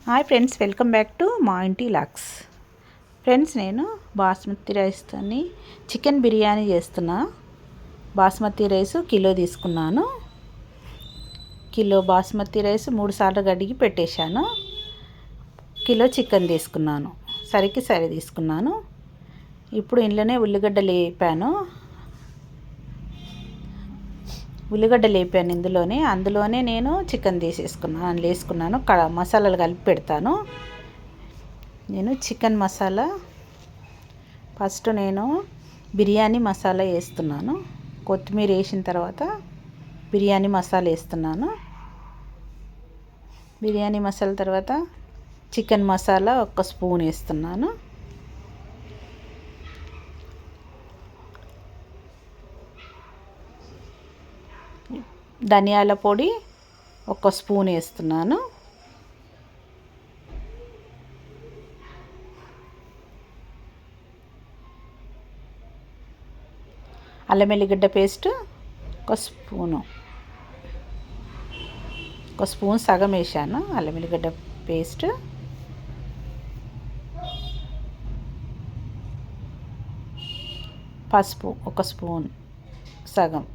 Hi friends, welcome back to మా ఇంటి lakhs. Friends, నేను బాస్మతి రైస్తోని చికెన్ బిర్యానీ చేస్తున్నా. బాస్మతి రైస్ కిలో తీసుకున్నాను. కిలో బాస్మతి రైస్ 3 సార్లు కడిగి పెట్టేశాను. కిలో చికెన్ తీసుకున్నాను. సరికి సరి తీసుకున్నాను. ఇప్పుడు ఇంట్లోనే ఉల్లిగడ్డలు వేపాను. అందులోనే నేను చికెన్ తీసేసుకున్నాను, వేసుకున్నాను. మసాలాలు కలిపి పెడతాను. నేను చికెన్ మసాలా ఫస్ట్ నేను బిర్యానీ మసాలా వేస్తున్నాను. కొత్తిమీర వేసిన తర్వాత బిర్యానీ మసాలా వేస్తున్నాను. బిర్యానీ మసాలా తర్వాత చికెన్ మసాలా 1 స్పూన్ వేస్తున్నాను. ధనియాల పొడి 1 స్పూన్ వేస్తున్నాను. అల్లం వెల్లిగడ్డ పేస్ట్ 1 స్పూను, 1 స్పూన్ సగం వేసాను అల్లం వెల్లిగడ్డ పేస్ట్. పసుపు 1 స్పూన్ సగం.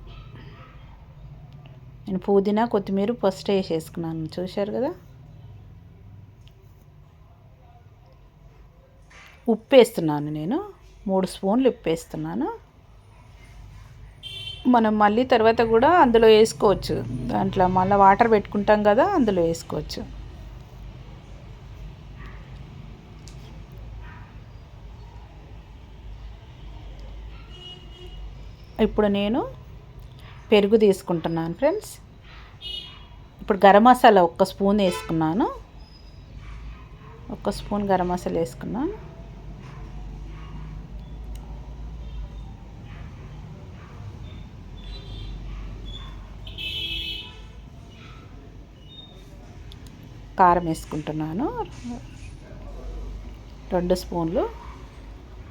నేను పుదీనా కొత్తిమీర ఫస్ట్ వేసేసుకున్నాను, చూశారు కదా. ఉప్పు వేస్తున్నాను, నేను 3 స్పూన్లు ఉప్పు వేస్తున్నాను. మనం మళ్ళీ తర్వాత కూడా అందులో వేసుకోవచ్చు. దాంట్లో మళ్ళీ వాటర్ పెట్టుకుంటాం కదా, అందులో వేసుకోవచ్చు. ఇప్పుడు నేను పెరుగు తీసుకుంటున్నాను ఫ్రెండ్స్. ఇప్పుడు గరం మసాలా 1 స్పూన్ వేసుకున్నాను. 1 స్పూన్ గరం మసాలా వేసుకున్నాను. కారం వేసుకుంటున్నాను 2 స్పూన్లు.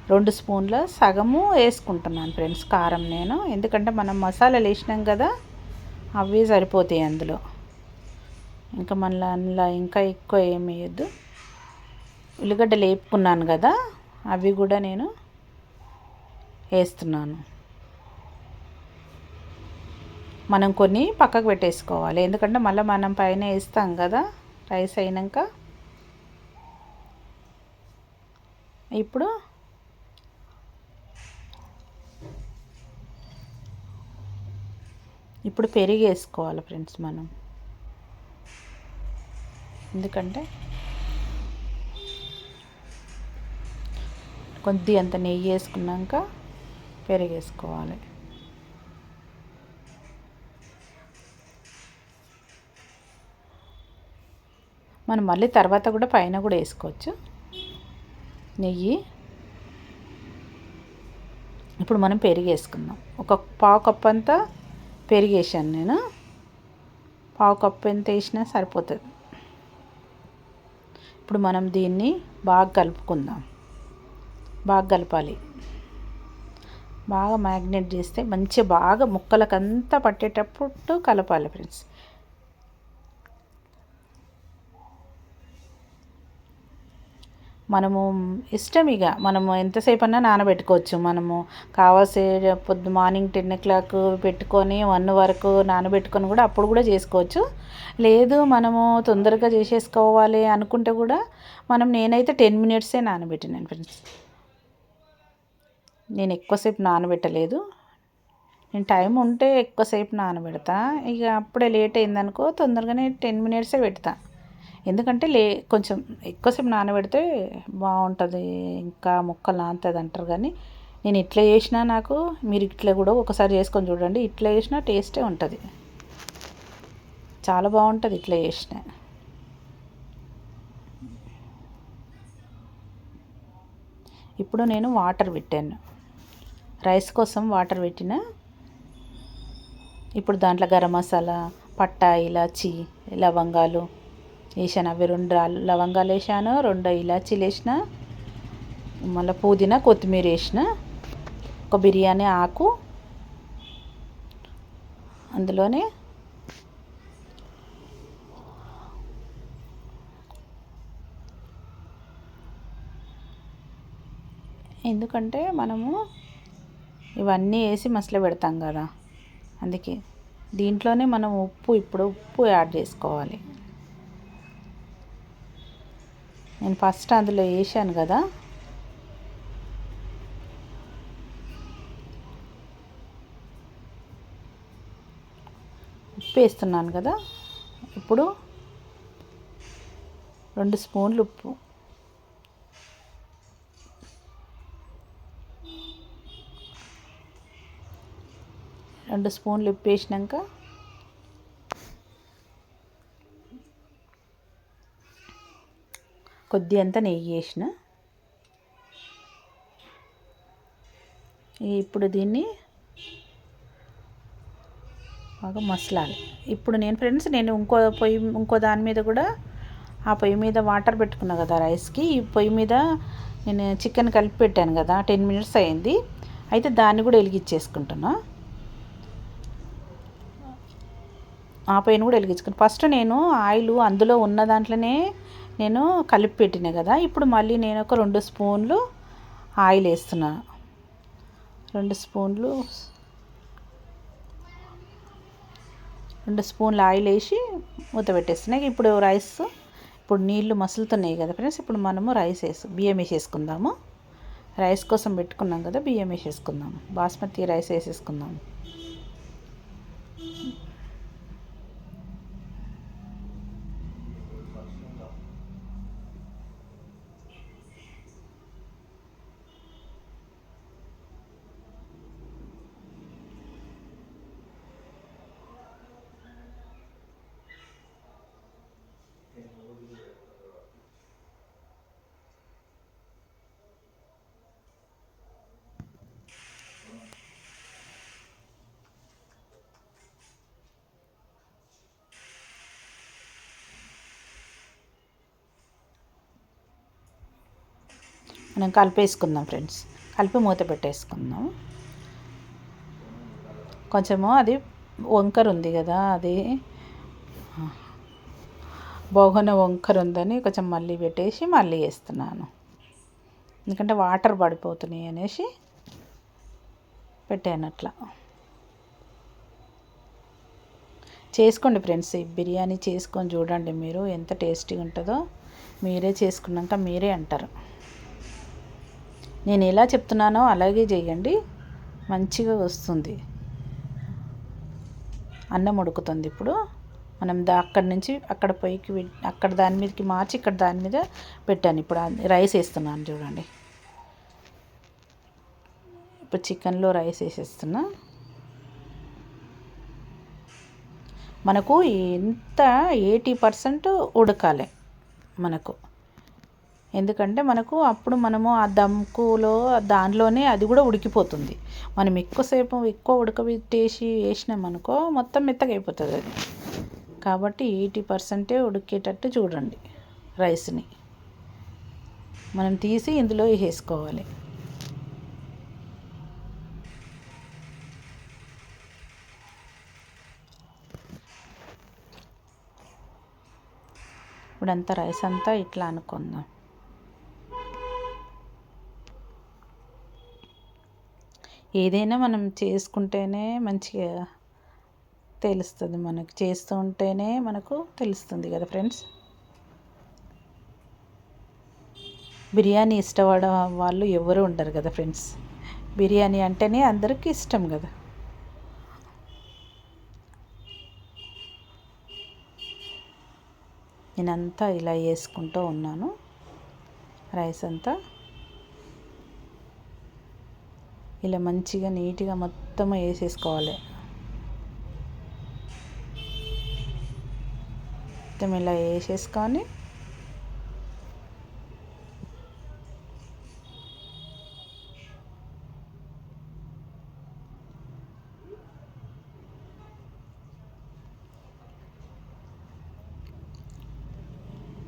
2 స్పూన్ల సగము వేసుకుంటున్నాను ఫ్రెండ్స్ కారం నేను. ఎందుకంటే మనం మసాలాలు వేసినాం కదా, అవి సరిపోతాయి అందులో. ఇంకా మళ్ళీ అందులో ఇంకా ఎక్కువ ఏమి వేయద్దు. ఉల్లిగడ్డలు వేపుకున్నాను కదా, అవి కూడా నేను వేస్తున్నాను. మనం కొన్ని పక్కకు పెట్టేసుకోవాలి, ఎందుకంటే మళ్ళీ మనం పైన వేస్తాం కదా రైస్ అయినాక. ఇప్పుడు పెరుగు వేసుకోవాలి ఫ్రెండ్స్ మనం. ఎందుకంటే కొద్ది అంత నెయ్యి వేసుకున్నాక పెరుగు వేసుకోవాలి. మనం మళ్ళీ తర్వాత కూడా పైన కూడా వేసుకోవచ్చు నెయ్యి. ఇప్పుడు మనం పెరుగు వేసుకుందాం. 1 పావు కప్పు అంతా పెరుగు వేసాను నేను. పావు కప్పు ఎంత వేసినా సరిపోతుంది. ఇప్పుడు మనం దీన్ని బాగా కలుపుకుందాం. బాగా కలపాలి. బాగా మ్యాగ్నేట్ చేస్తే మంచిగా బాగా ముక్కలకంతా పట్టేటప్పుడు కలపాలి ఫ్రెండ్స్. మనము ఇష్టం, ఇక మనము ఎంతసేపు అన్నా నానబెట్టుకోవచ్చు. మనము కావాల్సే మార్నింగ్ 10 o'clock పెట్టుకొని 1 వరకు నానబెట్టుకొని కూడా అప్పుడు కూడా చేసుకోవచ్చు. లేదు మనము తొందరగా చేసేసుకోవాలి అనుకుంటే కూడా నేనైతే 10 minutes నానబెట్టినాను ఫ్రెండ్స్. నేను ఎక్కువసేపు నానబెట్టలేదు. నేను టైం ఉంటే ఎక్కువసేపు నానబెడతా. ఇక అప్పుడే లేట్ అయిందనుకో తొందరగానే 10 minutes పెడతా. ఎందుకంటే కొంచెం ఎక్కువసేపు నానబెడితే బాగుంటుంది, ఇంకా ముక్కలు నానుతుంది అంటారు. కానీ నేను ఇట్లా చేసినా, మీరు ఇట్లా కూడా ఒకసారి చేసుకొని చూడండి. ఇట్లా చేసినా టేస్టే ఉంటుంది, చాలా బాగుంటుంది ఇట్లా చేసిన. ఇప్పుడు నేను వాటర్ పెట్టాను, రైస్ కోసం వాటర్ పెట్టిన. ఇప్పుడు దాంట్లో గరం మసాలా, పట్టా, ఇలాచి, లవంగాలు వేసాను. అవి 2 లవంగాలు వేసాను, 2 ఇలాచీలు వేసిన. మళ్ళీ పుదీనా కొత్తిమీర వేసిన. 1 బిర్యానీ ఆకు, అందులోనే ఎందుకంటే మనము ఇవన్నీ వేసి మసలు పెడతాం కదా, అందుకే దీంట్లోనే మనం ఇప్పుడు ఉప్పు యాడ్ చేసుకోవాలి. నేను ఫస్ట్ అందులో వేసాను కదా, ఉప్పు వేస్తున్నాను కదా. ఇప్పుడు 2 స్పూన్లు ఉప్పు, 2 స్పూన్లు ఉప్పు వేసినాక కొద్ది అంత నెయ్యి వేసిన. ఇప్పుడు దీన్ని బాగా మసలాలి. ఇప్పుడు నేను ఇంకో దాని మీద కూడా, ఆ పొయ్యి మీద వాటర్ పెట్టుకున్నా కదా రైస్కి, ఈ పొయ్యి మీద నేను చికెన్ కలిపి పెట్టాను కదా, 10 మినిట్స్ అయింది. అయితే దాన్ని కూడా వెలిగించేసుకుంటున్నా. ఆ పొయ్యిని కూడా వెలిగించుకుని ఫస్ట్ నేను ఆయిల్ అందులో ఉన్న దాంట్లోనే నేను కలిపి పెట్టినా కదా. ఇప్పుడు మళ్ళీ నేను ఒక 2 స్పూన్లు ఆయిల్ వేస్తున్నాను. 2 స్పూన్లు ఆయిల్ వేసి మూత పెట్టేస్తున్నాయి. ఇప్పుడు నీళ్ళు మసులుతున్నాయి కదా ఫ్రెండ్స్. ఇప్పుడు మనము బియ్యం వేసేసుకుందాము. రైస్ కోసం పెట్టుకున్నాం కదా, బియ్యం వేసేసుకుందాము. బాస్మతి రైస్ వేసేసుకుందాము. మనం కలిపేసుకుందాం ఫ్రెండ్స్. కలిపి మూత పెట్టేసుకుందాం. కొంచెము అది వంకర ఉంది కదా, అది బోగన వంకర ఉందని కొంచెం మళ్ళీ పెట్టేసి మళ్ళీ వేస్తున్నాను. ఎందుకంటే వాటర్ పడిపోతున్నాయి అనేసి పెట్టాను అట్లా. చేసుకోండి ఫ్రెండ్స్, ఈ బిర్యానీ చేసుకొని చూడండి. మీరు ఎంత టేస్టీగా ఉంటుందో మీరే చేసుకున్నాక మీరే అంటారు. నేను ఎలా చెప్తున్నానో అలాగే చేయండి, మంచిగా వస్తుంది. అన్నం ఉడుకుతుంది. ఇప్పుడు మనం అక్కడి నుంచి అక్కడ పొయ్యికి అక్కడ దాని మీదకి మార్చి ఇక్కడ దాని మీద పెట్టాను. ఇప్పుడు రైస్ వేస్తున్నాను చూడండి. ఇప్పుడు చికెన్లో రైస్ వేసేస్తున్నా. మనకు ఎంత 80% ఉడకాలి మనకు. ఎందుకంటే అప్పుడు మనము ఆ దమ్కులో దానిలోనే అది కూడా ఉడికిపోతుంది. మనం ఎక్కువ ఉడకబెట్టేసి వేసినామనుకో మొత్తం మెత్తగా అయిపోతుంది అది. కాబట్టి 80% ఉడికేటట్టు చూడండి రైస్ని. మనం తీసి ఇందులో వేసుకోవాలి. ఇప్పుడంతా రైస్ అంతా ఇట్లా అనుకుందాం. ఏదైనా మనం చేసుకుంటేనే మంచిగా తెలుస్తుంది, మనకు చేస్తూ ఉంటేనే మనకు తెలుస్తుంది కదా ఫ్రెండ్స్. బిర్యానీ ఇష్టపడే వాళ్ళు ఎవరు ఉండరు కదా ఫ్రెండ్స్. బిర్యానీ అంటేనే అందరికీ ఇష్టం కదా. నేనంతా ఇలా వేసుకుంటూ ఉన్నాను. రైస్ అంతా ఇలా మంచిగా నీట్గా మొత్తం వేసేసుకోవాలి. మొత్తం ఇలా వేసేసుకొని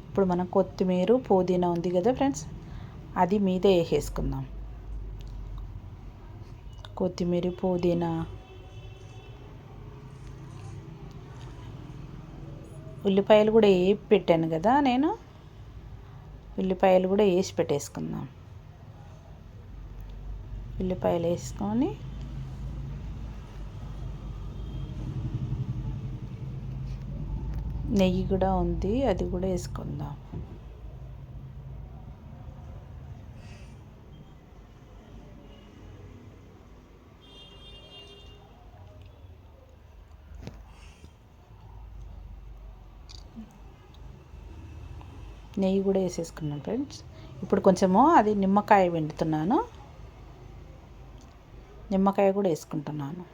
ఇప్పుడు మనం కొత్తిమీర పుదీనా ఉంది కదా ఫ్రెండ్స్, అది మీదే వేసేసుకుందాం. కొత్తిమీర పుదీనా, ఉల్లిపాయలు కూడా వేసి పెట్టాను కదా నేను, ఉల్లిపాయలు కూడా వేసి పెట్టేసుకుందాం. ఉల్లిపాయలు వేసుకొని నెయ్యి కూడా ఉంది, అది కూడా వేసుకుందాం. నెయ్యి కూడా వేసేసుకున్నాను ఫ్రెండ్స్. ఇప్పుడు కొంచెము అది నిమ్మకాయ పిండుతున్నాను, నిమ్మకాయ కూడా వేసుకుంటున్నాను.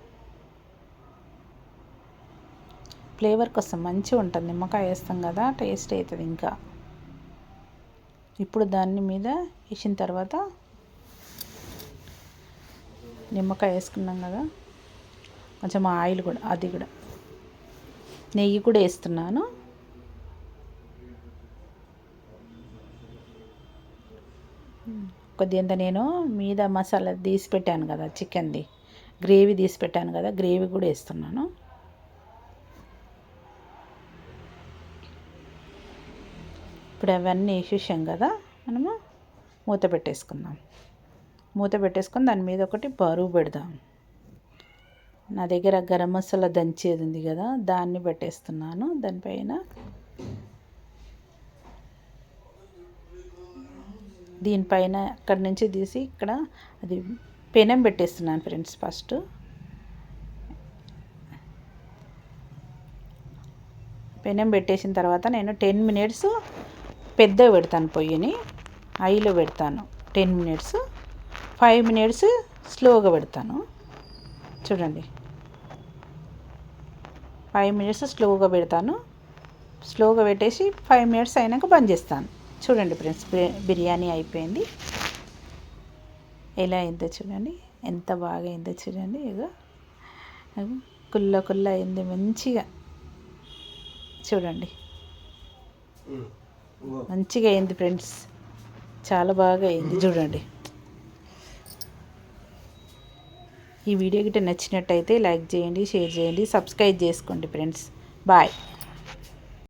ఫ్లేవర్ కోసం మంచిగా ఉంటుంది, నిమ్మకాయ వేస్తాం కదా, టేస్ట్ అవుతుంది ఇంకా. ఇప్పుడు దాని మీద వేసిన తర్వాత నిమ్మకాయ వేసుకున్నాం కదా, కొంచెం ఆయిల్ కూడా, అది కూడా నెయ్యి కూడా వేస్తున్నాను. కొద్దిగా నేను మీద మసాలా తీసి పెట్టాను కదా, చికెన్ది గ్రేవీ తీసి పెట్టాను కదా, గ్రేవీ కూడా వేస్తున్నాను. ఇప్పుడు అవన్నీ వేసేసాం కదా, మనము మూత పెట్టేసుకుందాం. మూత పెట్టేసుకొని దాని మీద ఒకటి బరువు పెడదాం. నా దగ్గర గరం మసాలా దంచేది ఉంది కదా, దాన్ని పెట్టేస్తున్నాను దానిపైన. దీనిపైన అక్కడి నుంచి తీసి ఇక్కడ అది పెనం పెట్టేస్తున్నాను ఫ్రెండ్స్. ఫస్ట్ పెనం పెట్టేసిన తర్వాత నేను 10 మినిట్స్ పెద్దగా పెడతాను, పొయ్యిని హైలో పెడతాను 10 మినిట్స్, 5 మినిట్స్ స్లోగా పెడతాను. చూడండి, 5 మినిట్స్ స్లోగా పెడతాను. స్లోగా పెట్టేసి 5 మినిట్స్ అయినాక బంద్ చేస్తాను. చూడండి ఫ్రెండ్స్, బిర్యానీ అయిపోయింది. ఎలా అయిందో చూడండి, ఎంత బాగా అయిందో చూడండి. ఇగో కుల్ల కుల్ల అయింది మంచిగా. చూడండి, మంచిగా అయింది ఫ్రెండ్స్, చాలా బాగా అయింది చూడండి. ఈ వీడియో గిట్ట నచ్చినట్టయితే లైక్ చేయండి, షేర్ చేయండి, సబ్స్క్రైబ్ చేసుకోండి ఫ్రెండ్స్. బాయ్.